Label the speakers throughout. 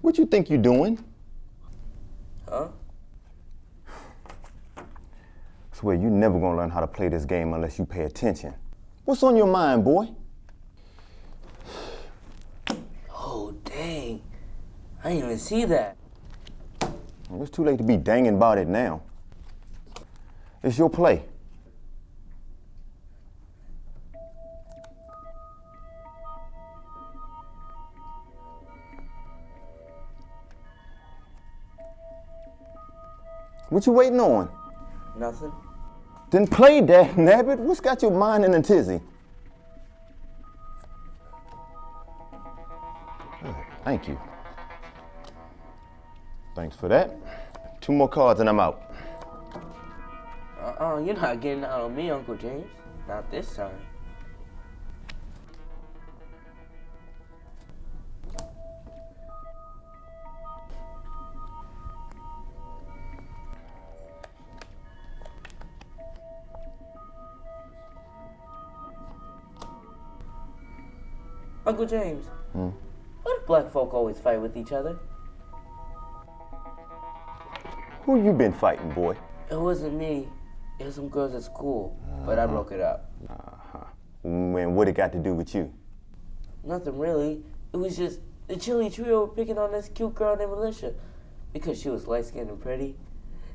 Speaker 1: What you think you're doing?
Speaker 2: Huh?
Speaker 1: I swear you never gonna learn how to play this game unless you pay attention. What's on your mind, boy?
Speaker 2: Oh, dang. I didn't even see that.
Speaker 1: It's too late to be danging about it now. It's your play. What you waiting on?
Speaker 2: Nothing.
Speaker 1: Then play, Dad Nabbit. What's got your mind in a tizzy? Thank you. Thanks for that. 2 more cards and I'm out.
Speaker 2: You're not getting out on me, Uncle James. Not this time. Uncle James, why do black folk always fight with each other?
Speaker 1: Who you been fighting, boy?
Speaker 2: It wasn't me. It was some girls at school, but I broke it up.
Speaker 1: And what it got to do with you?
Speaker 2: Nothing really. It was just the chili trio were picking on this cute girl named Alicia because she was light-skinned and pretty,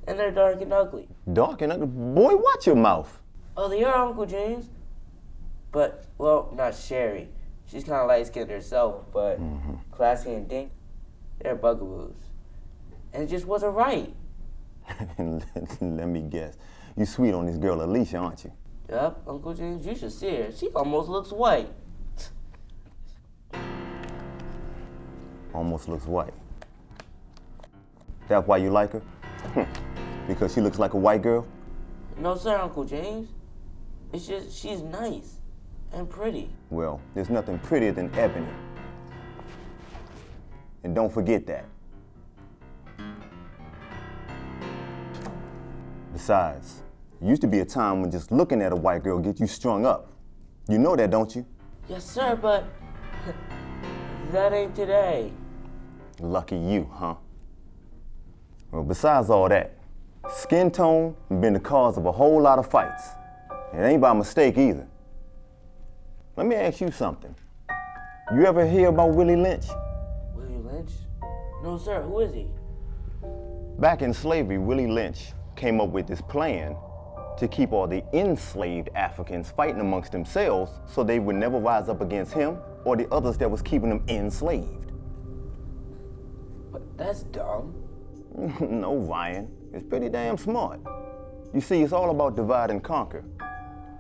Speaker 2: and they're dark and ugly.
Speaker 1: Dark and ugly? Boy, watch your mouth.
Speaker 2: Oh, they are, Uncle James. But, well, not Sherry. She's kind of light-skinned herself, but Classy and Dink, they're bugaboos. And it just wasn't right.
Speaker 1: Let me guess. You sweet on this girl Alicia, aren't you?
Speaker 2: Yup, Uncle James, you should see her. She almost looks white.
Speaker 1: Almost looks white. That's why you like her? Because she looks like a white girl?
Speaker 2: No, sir, Uncle James. It's just she's nice and pretty.
Speaker 1: Well, there's nothing prettier than ebony. And don't forget that. Besides, there used to be a time when just looking at a white girl gets you strung up. You know that, don't you?
Speaker 2: Yes, sir, but that ain't today.
Speaker 1: Lucky you, huh? Well, besides all that, skin tone has been the cause of a whole lot of fights. It ain't by mistake either. Let me ask you something. You ever hear about Willie Lynch?
Speaker 2: Willie Lynch? No, sir. Who is he?
Speaker 1: Back in slavery, Willie Lynch came up with this plan to keep all the enslaved Africans fighting amongst themselves so they would never rise up against him or the others that was keeping them enslaved.
Speaker 2: But that's dumb.
Speaker 1: No, Ryan. It's pretty damn smart. You see, it's all about divide and conquer.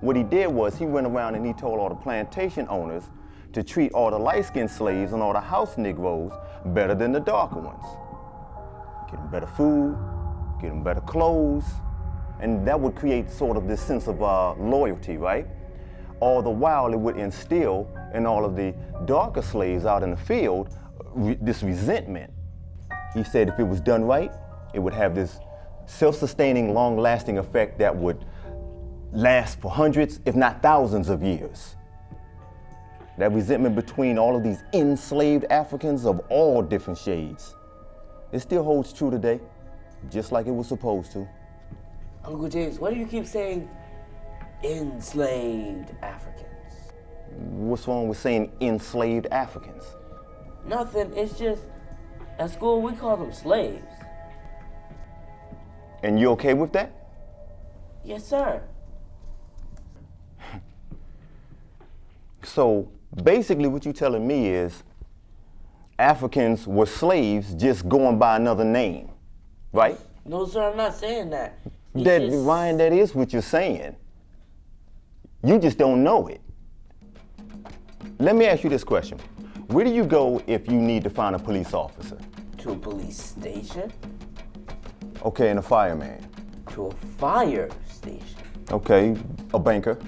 Speaker 1: What he did was he went around and he told all the plantation owners to treat all the light-skinned slaves and all the house Negroes better than the darker ones. Get them better food, get them better clothes, and that would create sort of this sense of loyalty, right? All the while it would instill in all of the darker slaves out in the field this resentment. He said if it was done right, it would have this self-sustaining, long-lasting effect that would last for hundreds, if not thousands of years. That resentment between all of these enslaved Africans of all different shades, it still holds true today, just like it was supposed to.
Speaker 2: Uncle James, why do you keep saying enslaved Africans?
Speaker 1: What's wrong with saying enslaved Africans?
Speaker 2: Nothing. It's just at school we call them slaves.
Speaker 1: And you okay with that?
Speaker 2: Yes, sir.
Speaker 1: So basically what you're telling me is Africans were slaves just going by another name, right?
Speaker 2: No, sir, I'm not saying that.
Speaker 1: Ryan, that is what you're saying. You just don't know it. Let me ask you this question. Where do you go if you need to find a police officer?
Speaker 2: To a police station?
Speaker 1: Okay, and a fireman?
Speaker 2: To a fire station.
Speaker 1: Okay, a banker?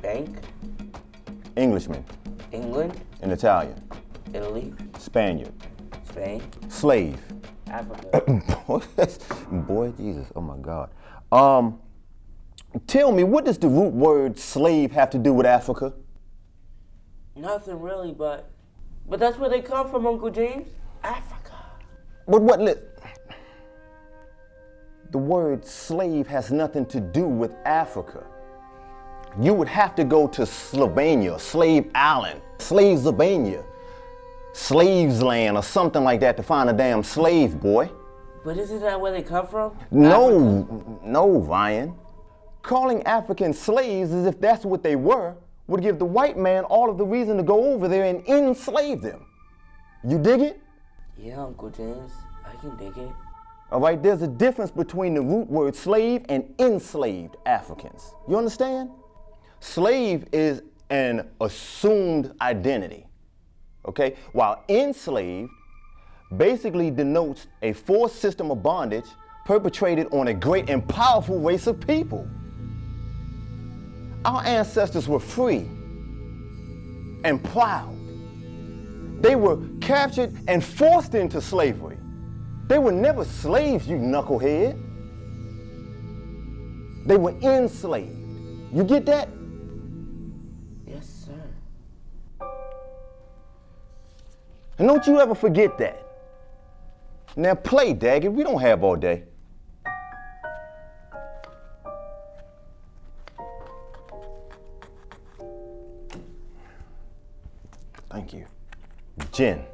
Speaker 2: Bank?
Speaker 1: Englishman?
Speaker 2: England?
Speaker 1: An Italian?
Speaker 2: Italy?
Speaker 1: Spaniard?
Speaker 2: Spain?
Speaker 1: Slave?
Speaker 2: Africa.
Speaker 1: Boy, Jesus, oh my God. Tell me, what does the root word slave have to do with Africa?
Speaker 2: Nothing really, but that's where they come from, Uncle James. Africa.
Speaker 1: The word slave has nothing to do with Africa. You would have to go to Slovenia, Slave Island, Slavesylvania, Slaves Land, or something like that to find a damn slave, boy.
Speaker 2: But isn't that where they come from?
Speaker 1: No,
Speaker 2: Africa?
Speaker 1: no, Ryan. Calling Africans slaves as if that's what they were would give the white man all of the reason to go over there and enslave them. You dig it?
Speaker 2: Yeah, Uncle James, I can dig it.
Speaker 1: All right, there's a difference between the root word slave and enslaved Africans. You understand? Slave is an assumed identity, okay? While enslaved basically denotes a forced system of bondage perpetrated on a great and powerful race of people. Our ancestors were free and proud. They were captured and forced into slavery. They were never slaves, you knucklehead. They were enslaved. You get that?
Speaker 2: Yes, sir.
Speaker 1: And don't you ever forget that. Now play, daggit. We don't have all day. Thank you. Gin.